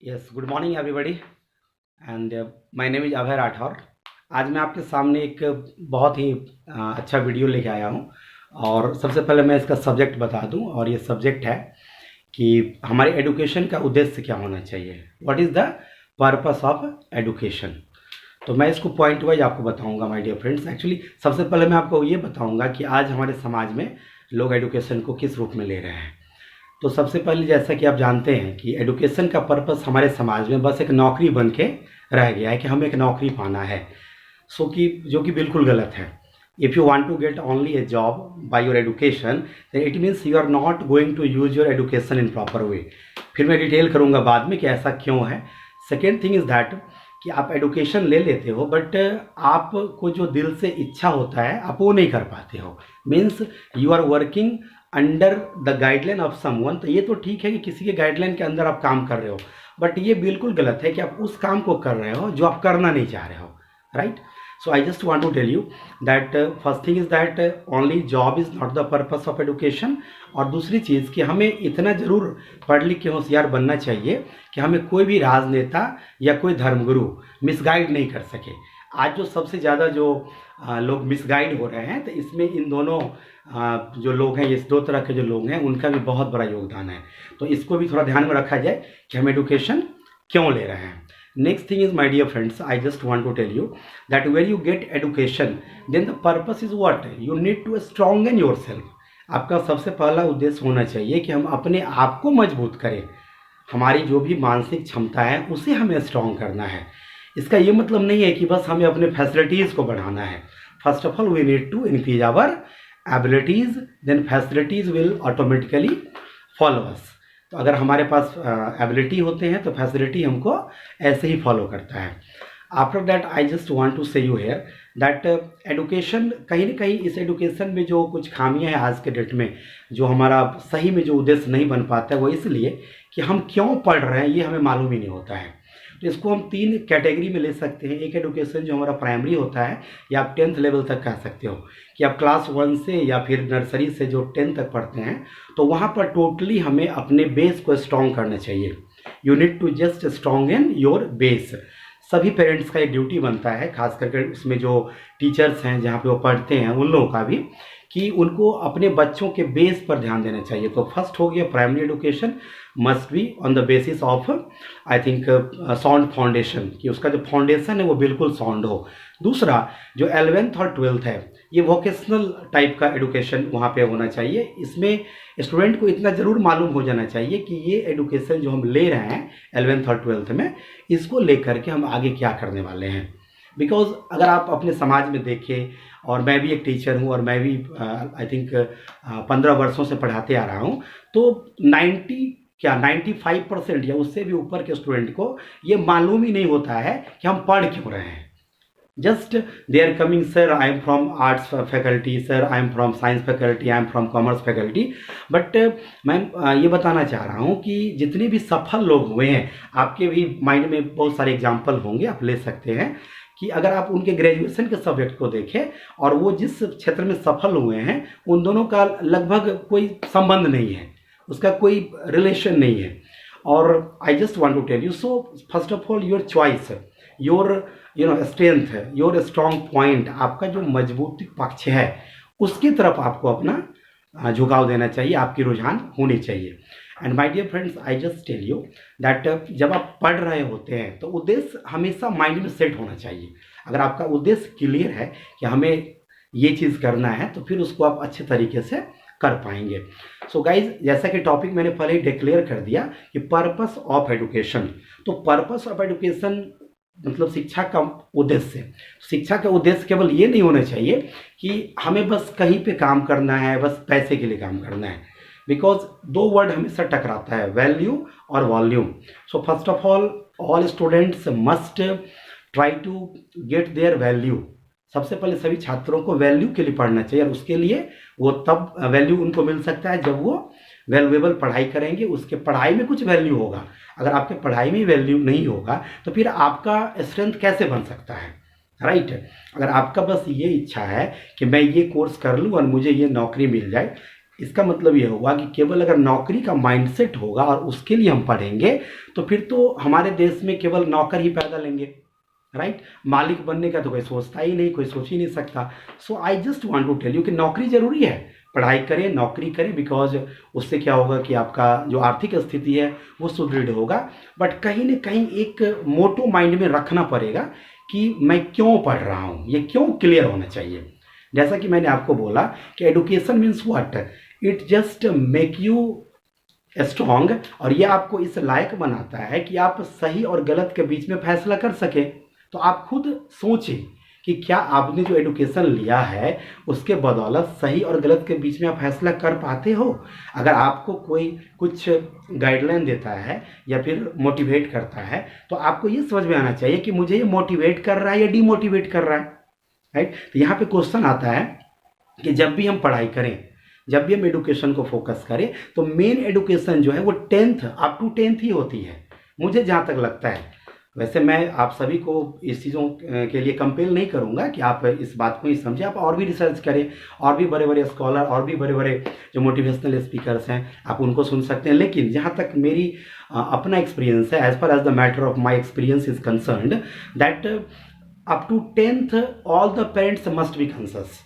Yes, good morning everybody and my name is Abhay Rathore. आज मैं आपके सामने एक बहुत ही अच्छा वीडियो लेके आया हूँ। और सबसे पहले मैं इसका सब्जेक्ट बता दूँ, और ये सब्जेक्ट है कि हमारे एडुकेशन का उद्देश्य क्या होना चाहिए। What is the purpose of education. तो मैं इसको पॉइंट वाइज आपको बताऊंगा माय डियर फ्रेंड्स। एक्चुअली सबसे पहले मैं आपको ये बताऊंगा कि आज हमारे समाज में लोग एडुकेशन को किस रूप में ले रहे हैं। तो सबसे पहले जैसा कि आप जानते हैं कि एडुकेशन का पर्पस हमारे समाज में बस एक नौकरी बन के रह गया है कि हमें एक नौकरी पाना है। कि जो कि बिल्कुल गलत है। If you want to get only a job by your education, then it means you are not going to use your education in proper way. फिर मैं डिटेल करूंगा बाद में कि ऐसा क्यों है। सेकेंड थिंग इज़ दैट कि आप एडुकेशन ले लेते हो, बट आपको जो दिल से इच्छा होता है आप वो नहीं कर पाते हो। Means you are working under the guideline of someone. तो ये तो ठीक है कि किसी के गाइडलाइन के अंदर आप काम कर रहे हो, बट ये बिल्कुल गलत है कि आप उस काम को कर रहे हो जो आप करना नहीं चाह रहे हो। Right. So I just want to tell you that first thing is that only job is not the purpose of education. और दूसरी चीज़ कि हमें इतना ज़रूर पढ़ लिख के होशियार बनना चाहिए कि हमें कोई भी राजनेता या कोई धर्मगुरु मिसगाइड नहीं कर सके। आज जो सबसे ज़्यादा जो लोग मिसगाइड हो रहे हैं, तो इसमें इन दोनों जो लोग हैं, इस दो तरह के जो लोग हैं, उनका भी बहुत बड़ा योगदान है। तो इसको भी थोड़ा ध्यान में रखा जाए कि हम एडुकेशन क्यों ले रहे हैं। Next thing is my dear friends, I just want to tell you that when you get education, then the purpose is what, you need to strengthen your self. आपका सबसे पहला उद्देश्य होना चाहिए कि हम अपने आप को मजबूत करें। हमारी जो भी मानसिक क्षमता है उसे हमें स्ट्रॉन्ग करना है। इसका ये मतलब नहीं है कि बस हमें अपने फैसिलिटीज़ को बढ़ाना है। First of all we need to increase our abilities, then facilities will automatically follow us. तो अगर हमारे पास एबिलिटी होते हैं तो फैसिलिटी हमको ऐसे ही फॉलो करता है। After that I just want to say you here that education, कहीं ना कहीं इस एडुकेशन में जो कुछ खामियां हैं आज के डेट में, जो हमारा सही में जो उद्देश्य नहीं बन पाता है, वो इसलिए कि हम क्यों पढ़ रहे हैं ये हमें मालूम ही नहीं होता है। तो इसको हम तीन कैटेगरी में ले सकते हैं। एक एडुकेशन जो हमारा प्राइमरी होता है, या आप 10th लेवल तक कह सकते हो कि आप क्लास 1 से या फिर नर्सरी से जो 10 तक पढ़ते हैं, तो वहाँ पर टोटली हमें अपने बेस को स्ट्रॉन्ग करना चाहिए। You need to just strong in your base. सभी पेरेंट्स का एक ड्यूटी बनता है, खास करके उसमें जो टीचर्स हैं जहाँ पे वो पढ़ते हैं उन लोगों का भी, कि उनको अपने बच्चों के बेस पर ध्यान देना चाहिए। तो फर्स्ट हो गया primary education must be on the basis of I think sound foundation, कि उसका जो फाउंडेशन है वो बिल्कुल साउंड हो। दूसरा जो 11th और 12th है, ये वोकेशनल टाइप का एडुकेशन वहाँ पे होना चाहिए। इसमें स्टूडेंट को इतना ज़रूर मालूम हो जाना चाहिए कि ये एडुकेशन जो हम ले रहे हैं 11th और 12th में, इसको लेकर के हम आगे क्या करने वाले हैं। बिकॉज अगर आप अपने समाज में देखें, और मैं भी एक टीचर हूँ और मैं भी आई थिंक 15 वर्षों से पढ़ाते आ रहा हूँ, तो 95% या उससे भी ऊपर के स्टूडेंट को ये मालूम ही नहीं होता है कि हम पढ़ क्यों रहे हैं। Just they are coming, sir I am from arts faculty, sir I am from science faculty, I am from commerce faculty. But मैं ये बताना चाह रहा हूँ कि जितने भी सफल लोग हुए हैं, आपके भी माइंड में बहुत सारे एग्जाम्पल होंगे, आप ले सकते हैं कि अगर आप उनके ग्रेजुएशन के सब्जेक्ट को देखें और वो जिस क्षेत्र में सफल हुए हैं, उन दोनों का लगभग कोई संबंध नहीं है, उसका कोई रिलेशन नहीं है। और I just want to tell you, so first of all your choice, your strength, your strong point, आपका जो मजबूत पक्ष है उसकी तरफ आपको अपना झुकाव देना चाहिए, आपकी रुझान होनी चाहिए। And my dear friends, I just tell you that जब आप पढ़ रहे होते हैं तो उद्देश्य हमेशा माइंड में सेट होना चाहिए। अगर आपका उद्देश्य क्लियर है कि हमें ये चीज़ करना है, तो फिर उसको आप अच्छे तरीके से कर पाएंगे। सो गाइज, जैसा कि टॉपिक मैंने पहले ही डिक्लेयर कर दिया कि पर्पस ऑफ एडुकेशन। तो पर्पस ऑफ एडुकेशन मतलब शिक्षा का उद्देश्य। शिक्षा का उद्देश्य केवल ये नहीं होना चाहिए कि हमें बस कहीं पे काम करना है, बस पैसे के लिए काम करना है। बिकॉज दो वर्ड हमेशा टकराता है, वैल्यू और volume. So first of all students must try to get their value. सबसे पहले सभी छात्रों को वैल्यू के लिए पढ़ना चाहिए, और उसके लिए वो तब वैल्यू उनको मिल सकता है जब वो वैल्यूएबल पढ़ाई करेंगे, उसके पढ़ाई में कुछ वैल्यू होगा। अगर आपके पढ़ाई में वैल्यू नहीं होगा तो फिर आपका स्ट्रेंथ कैसे बन सकता है। राइट। अगर आपका बस ये इच्छा है कि मैं ये कोर्स कर लूँ और मुझे ये नौकरी मिल जाए, इसका मतलब ये हुआ कि केवल अगर नौकरी का माइंडसेट होगा और उसके लिए हम पढ़ेंगे तो फिर तो हमारे देश में केवल नौकर ही पैदा लेंगे, राइट। मालिक बनने का तो कोई सोचता ही नहीं, कोई सोच ही नहीं सकता। So I just want to tell you कि नौकरी जरूरी है, पढ़ाई करें, नौकरी करें, बिकॉज उससे क्या होगा कि आपका जो आर्थिक स्थिति है वो सुदृढ़ होगा। बट कहीं ना कहीं एक मोटो माइंड में रखना पड़ेगा कि मैं क्यों पढ़ रहा हूँ, ये क्यों क्लियर होना चाहिए। जैसा कि मैंने आपको बोला कि education means what, it just make you strong, और ये आपको इस लायक बनाता है कि आप सही और गलत के बीच में फैसला कर सके। तो आप खुद सोचें कि क्या आपने जो एडुकेशन लिया है उसके बदौलत सही और गलत के बीच में आप फैसला कर पाते हो। अगर आपको कोई कुछ गाइडलाइन देता है या फिर मोटिवेट करता है तो आपको ये समझ में आना चाहिए कि मुझे ये मोटिवेट कर रहा है या डीमोटिवेट कर रहा है, राइट। तो यहाँ पे क्वेश्चन आता है कि जब भी हम पढ़ाई करें, जब भी हम एडुकेशन को फोकस करें, तो मेन एडुकेशन जो है वो 10th अप टू 10th ही होती है, मुझे जहाँ तक लगता है। वैसे मैं आप सभी को इस चीज़ों के लिए कंपेल नहीं करूँगा कि आप इस बात को ही समझें, आप और भी रिसर्च करें, और भी बड़े बड़े स्कॉलर, और भी बड़े बड़े जो मोटिवेशनल स्पीकर्स हैं आप उनको सुन सकते हैं। लेकिन जहाँ तक मेरी अपना एक्सपीरियंस है, as per as the matter of my experience is concerned, that up to 10th all the parents must be conscious.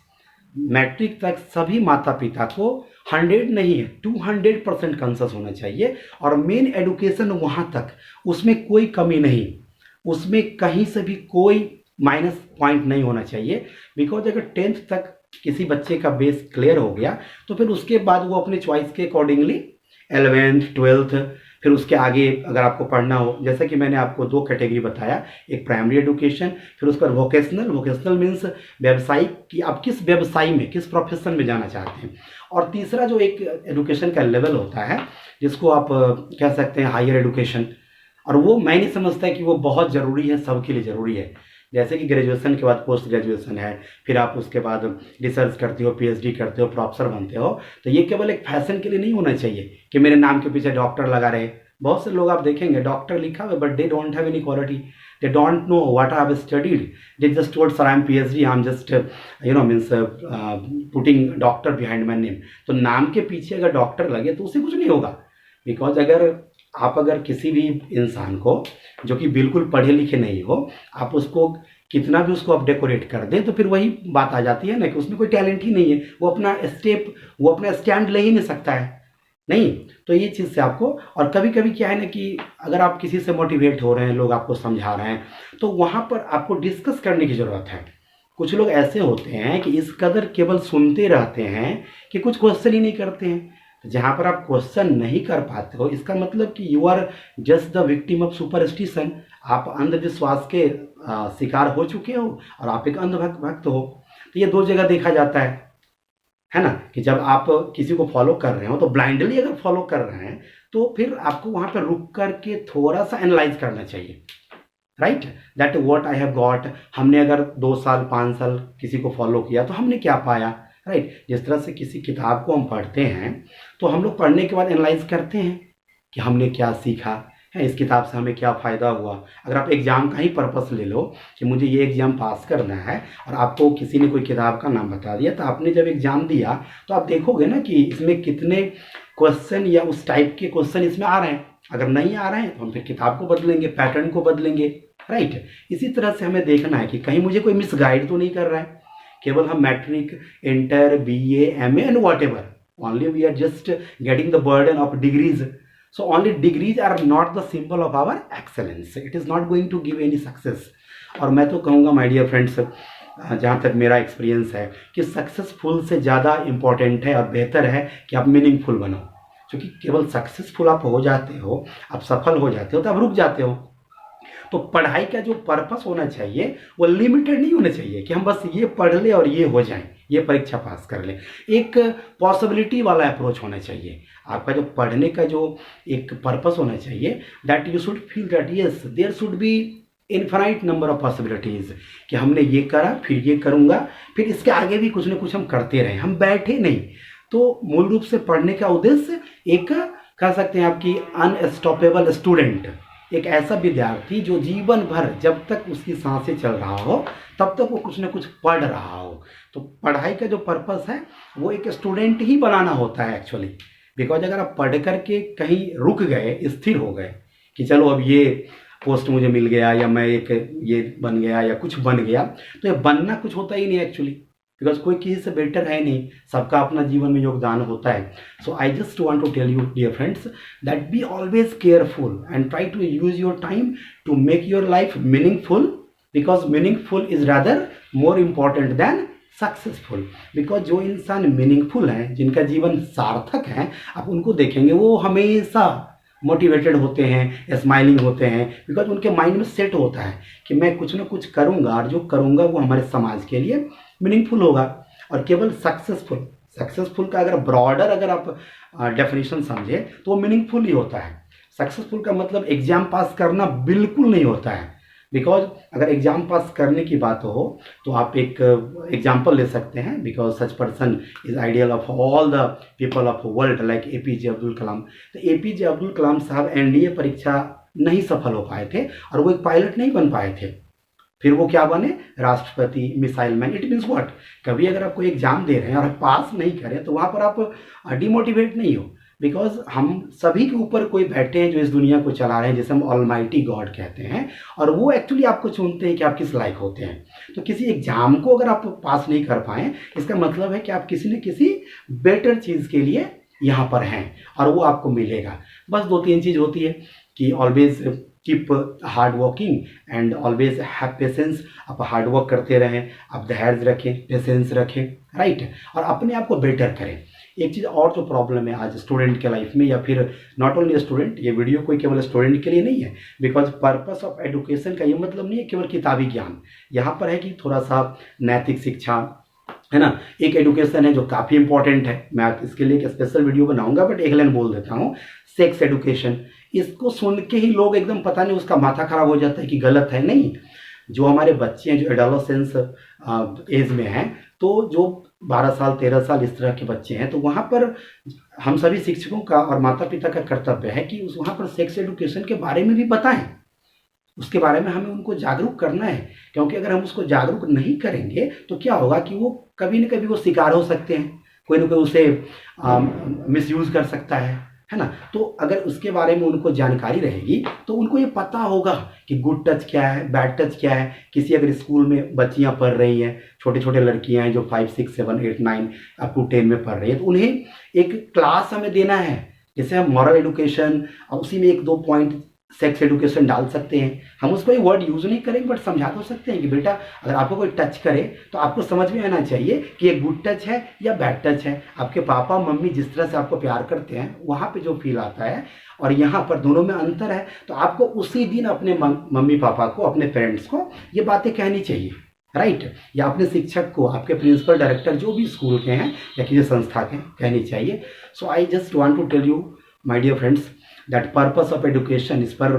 Matric तक सभी माता पिता को 100 नहीं है 200% कंसस होना चाहिए, और मेन एडुकेशन वहाँ तक, उसमें कोई कमी नहीं, उसमें कहीं से भी कोई माइनस पॉइंट नहीं होना चाहिए। बिकॉज अगर 10th तक किसी बच्चे का बेस क्लियर हो गया तो फिर उसके बाद वो अपने चॉइस के अकॉर्डिंगली 11th 12th फिर उसके आगे अगर आपको पढ़ना हो, जैसा कि मैंने आपको 2 कैटेगरी बताया, एक प्राइमरी एडुकेशन, फिर उसका वोकेशनल, वोकेशनल मीन्स व्यवसायिक, कि आप किस व्यवसाय में, किस प्रोफेशन में जाना चाहते हैं, और तीसरा जो एक एडुकेशन का लेवल होता है जिसको आप कह सकते हैं हायर एडुकेशन, और वो मैं नहीं समझता कि वो बहुत ज़रूरी है, सबके लिए ज़रूरी है। जैसे कि ग्रेजुएशन के बाद पोस्ट ग्रेजुएशन है, फिर आप उसके बाद रिसर्च करते हो, पीएचडी करते हो, प्रोफेसर बनते हो, तो ये केवल एक फैशन के लिए नहीं होना चाहिए कि मेरे नाम के पीछे डॉक्टर लगा रहे। बहुत से लोग आप देखेंगे डॉक्टर लिखा हुआ but they don't have any quality, they don't know what I have studied, they just told sir I M PhD, I am just means putting doctor behind my name. तो नाम के पीछे अगर डॉक्टर लगे तो उससे कुछ नहीं होगा। बिकॉज अगर किसी भी इंसान को जो कि बिल्कुल पढ़े लिखे नहीं हो, आप उसको कितना भी उसको आप डेकोरेट कर दें तो फिर वही बात आ जाती है ना कि उसमें कोई टैलेंट ही नहीं है, वो अपना स्टैंड ले ही नहीं सकता है, नहीं। तो ये चीज़ से आपको, और कभी कभी क्या है ना कि अगर आप किसी से मोटिवेट हो रहे हैं, लोग आपको समझा रहे हैं, तो वहाँ पर आपको डिस्कस करने की ज़रूरत है। कुछ लोग ऐसे होते हैं कि इस कदर केवल सुनते रहते हैं कि कुछ क्वेश्चन ही नहीं करते हैं। जहाँ पर आप क्वेश्चन नहीं कर पाते हो, इसका मतलब कि you are just the victim of superstition, आप अंधविश्वास के शिकार हो चुके हो और आप एक अंधभक्त हो। तो ये 2 जगह देखा जाता है ना, कि जब आप किसी को फॉलो कर रहे हो तो ब्लाइंडली अगर फॉलो कर रहे हैं तो फिर आपको वहाँ पर रुक करके थोड़ा सा एनालाइज करना चाहिए, right, that what I have got. हमने अगर 2 साल 5 साल किसी को फॉलो किया तो हमने क्या पाया, राइट। जिस तरह से किसी किताब को हम पढ़ते हैं तो हम लोग पढ़ने के बाद एनालाइज करते हैं कि हमने क्या सीखा है, इस किताब से हमें क्या फ़ायदा हुआ। अगर आप एग्ज़ाम का ही पर्पस ले लो कि मुझे ये एग्ज़ाम पास करना है, और आपको किसी ने कोई किताब का नाम बता दिया, तो आपने जब एग्ज़ाम दिया तो आप देखोगे ना कि इसमें कितने क्वेश्चन या उस टाइप के क्वेश्चन इसमें आ रहे हैं। अगर नहीं आ रहे हैं तो हम फिर किताब को बदलेंगे, पैटर्न को बदलेंगे, राइट। इसी तरह से हमें देखना है कि कहीं मुझे कोई मिसगाइड तो नहीं कर रहा है। केवल हम matric, inter, BA, MA and whatever, only we are just getting the burden of degrees. So only degrees are not the symbol of our excellence. It is not going to give any success. और मैं तो कहूँगा my dear friends, जहाँ तक मेरा experience है कि successful से ज़्यादा इम्पॉर्टेंट है और बेहतर है कि आप मीनिंगफुल बनो। क्योंकि केवल सक्सेसफुल आप हो जाते हो, आप सफल हो जाते हो तो आप रुक जाते हो। तो पढ़ाई का जो पर्पस होना चाहिए वो लिमिटेड नहीं होना चाहिए कि हम बस ये पढ़ ले और ये हो जाए, ये परीक्षा पास कर ले। एक पॉसिबिलिटी वाला अप्रोच होना चाहिए। आपका जो पढ़ने का जो एक पर्पस होना चाहिए, that you should feel that yes there should be infinite number of possibilities, कि हमने ये करा, फिर ये करूँगा, फिर इसके आगे भी कुछ ना कुछ हम करते रहें, हम बैठे नहीं। तो मूल रूप से पढ़ने का उद्देश्य एक कह सकते हैं आपकी अनस्टॉपेबल स्टूडेंट, एक ऐसा विद्यार्थी जो जीवन भर जब तक उसकी सांसें चल रहा हो तब तक वो कुछ ना कुछ पढ़ रहा हो। तो पढ़ाई का जो पर्पस है वो एक स्टूडेंट ही बनाना होता है एक्चुअली। बिकॉज अगर आप पढ़ करके कहीं रुक गए, स्थिर हो गए कि चलो अब ये पोस्ट मुझे मिल गया या मैं एक ये बन गया या कुछ बन गया, तो ये बनना कुछ होता ही नहीं एक्चुअली। बिकॉज कोई किसी से बेटर है नहीं, सबका अपना जीवन में योगदान होता है। So I just want to tell you dear friends that be always careful and try to use your time to make your life meaningful, because meaningful is rather more important than successful. Because जो इंसान meaningful हैं, जिनका जीवन सार्थक है, आप उनको देखेंगे वो हमेशा मोटिवेटेड होते हैं, स्माइलिंग होते हैं, बिकॉज उनके माइंड में सेट होता है कि मैं कुछ ना कुछ करूँगा और जो करूँगा वो हमारे समाज के लिए मीनिंगफुल होगा। और केवल सक्सेसफुल का अगर ब्रॉडर अगर आप डेफिनेशन समझे तो वो मीनिंगफुल ही होता है। सक्सेसफुल का मतलब एग्जाम पास करना बिल्कुल नहीं होता है। बिकॉज अगर एग्जाम पास करने की बात हो तो आप एक एग्जाम्पल ले सकते हैं, because such person is ideal of all the people of world like APJ Abdul Kalam. तो APJ अब्दुल कलाम साहब NDA परीक्षा नहीं सफल हो पाए थे और वो एक पायलट नहीं बन पाए थे। फिर वो क्या बने? राष्ट्रपति, missile man. It means what? कभी अगर आप कोई एग्जाम दे रहे हैं और पास नहीं करें तो वहाँ पर आप डिमोटिवेट नहीं हो। बिकॉज हम सभी के ऊपर कोई बैठे हैं जो इस दुनिया को चला रहे हैं, जिसे हम ऑलमाइटी गॉड कहते हैं, और वो एक्चुअली आपको चुनते हैं कि आप किस लायक होते हैं। तो किसी एग्जाम को अगर आप पास नहीं कर पाए, इसका मतलब है कि आप किसी न किसी बेटर चीज़ के लिए यहाँ पर हैं और वो आपको मिलेगा। बस 2-3 चीज़ होती है कि always keep hard working and always have patience. आप हार्ड वर्क करते रहें, आप धैर्य रखें, पेशेंस रखें, राइट, और अपने आप को बेटर करें। एक चीज़ और जो प्रॉब्लम है आज स्टूडेंट के लाइफ में, या फिर नॉट ओनली स्टूडेंट, ये वीडियो कोई केवल स्टूडेंट के लिए नहीं है। बिकॉज पर्पस ऑफ एजुकेशन का ये मतलब नहीं है केवल किताबी ज्ञान, यहाँ पर है कि थोड़ा सा नैतिक शिक्षा है ना। एक एजुकेशन है जो काफ़ी इंपॉर्टेंट है, मैं इसके लिए एक स्पेशल वीडियो बनाऊंगा, बट एक लाइन बोल देता हूँ, सेक्स एजुकेशन। इसको सुन के ही लोग एकदम पता नहीं उसका माथा खराब हो जाता है कि गलत है। नहीं, जो हमारे बच्चे हैं जो एडोलेसेंस एज में हैं, तो जो 12 साल 13 साल इस तरह के बच्चे हैं, तो वहाँ पर हम सभी शिक्षकों का और माता पिता का कर्तव्य है कि उस वहाँ पर सेक्स एजुकेशन के बारे में भी बताएं, उसके बारे में हमें उनको जागरूक करना है। क्योंकि अगर हम उसको जागरूक नहीं करेंगे तो क्या होगा कि वो कभी न कभी वो शिकार हो सकते हैं, कोई ना कोई उसे मिसयूज़ कर सकता है ना। तो अगर उसके बारे में उनको जानकारी रहेगी तो उनको ये पता होगा कि गुड टच क्या है, बैड टच क्या है। किसी अगर स्कूल में बच्चियां पढ़ रही हैं, छोटे छोटे लड़कियां हैं जो 5, 6, 7, 8, 9 अप टू 10 में पढ़ रही हैं, तो उन्हें एक क्लास हमें देना है, जैसे हम मॉरल एजुकेशन और उसी में 1-2 पॉइंट सेक्स एजुकेशन डाल सकते हैं। हम उसको ये वर्ड यूज़ नहीं करेंगे, बट समझा तो सकते हैं कि बेटा अगर आपको कोई टच करे तो आपको समझ में आना चाहिए कि ये गुड टच है या बैड टच है। आपके पापा मम्मी जिस तरह से आपको प्यार करते हैं, वहाँ पे जो फील आता है और यहाँ पर दोनों में अंतर है, तो आपको उसी दिन अपने मम्मी पापा को, अपने पेरेंट्स को ये बातें कहनी चाहिए, राइट, या अपने शिक्षक को, आपके प्रिंसिपल डायरेक्टर जो भी स्कूल के हैं या किसी संस्था के, कहनी चाहिए। So I just want to tell you my dear friends that purpose of education, इस पर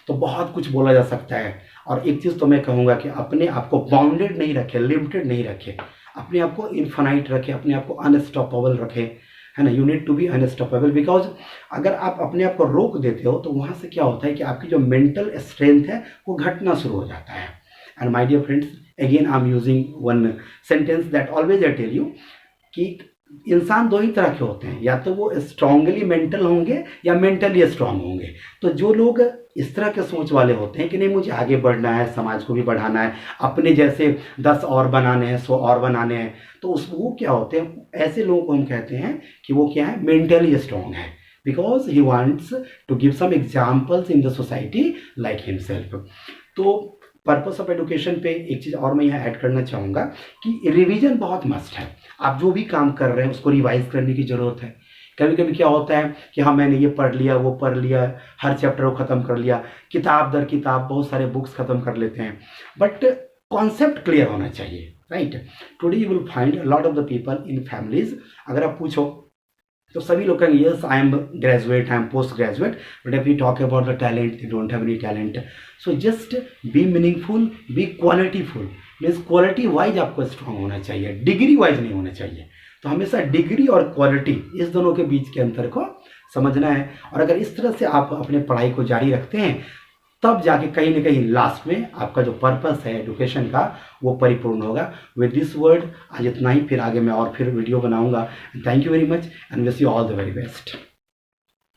तो बहुत कुछ बोला जा सकता है। और एक चीज़ तो मैं कहूँगा कि अपने आप को बाउंडेड नहीं रखें, लिमिटेड नहीं रखें, अपने आप को इन्फानाइट रखें, अपने आप को अनस्टॉपेबल रखें, है ना। You need to be unstoppable, because अगर आप अपने आप को रोक देते हो तो वहाँ से क्या होता है कि आपकी जो मेंटल स्ट्रेंथ है वो घटना शुरू हो जाता है। And my dear friends, again I am using one sentence that always I tell you कि इंसान 2 ही तरह के होते हैं, या तो वो स्ट्रांगली मेंटल होंगे या मेंटली स्ट्रांग होंगे। तो जो लोग इस तरह के सोच वाले होते हैं कि नहीं मुझे आगे बढ़ना है, समाज को भी बढ़ाना है, अपने जैसे 10 और बनाने हैं, 100 और बनाने हैं, तो वो क्या होते हैं, ऐसे लोगों को हम कहते हैं कि वो क्या है, मेंटली स्ट्रांग है, because he wants to give some examples in the society like himself. तो पर्पस ऑफ एजुकेशन पे एक चीज़ और मैं यहाँ ऐड करना चाहूँगा कि रिवीजन बहुत मस्ट है। आप जो भी काम कर रहे हैं उसको रिवाइज करने की ज़रूरत है। कभी कभी क्या होता है कि हाँ मैंने ये पढ़ लिया, वो पढ़ लिया, हर चैप्टर को ख़त्म कर लिया, किताब दर किताब बहुत सारे बुक्स ख़त्म कर लेते हैं, बट कॉन्सेप्ट क्लियर होना चाहिए, right. Today you will find a lot of the people in families, अगर आप पूछो तो सभी लोग कहेंगे yes I am graduate, I am post graduate, but if you talk about the talent they don't have any talent. So just be meaningful, be qualityful, means quality wise आपको strong होना चाहिए, डिग्री वाइज नहीं होना चाहिए। तो हमेशा degree और quality, इस दोनों के बीच के अंतर को समझना है। और अगर इस तरह से आप अपने पढ़ाई को जारी रखते हैं तब जाके कहीं ना कहीं लास्ट में आपका जो पर्पस है एजुकेशन का वो परिपूर्ण होगा। विद दिस वर्ड आज इतना ही, फिर आगे मैं और फिर वीडियो बनाऊंगा। Thank you very much and wish you all the very best.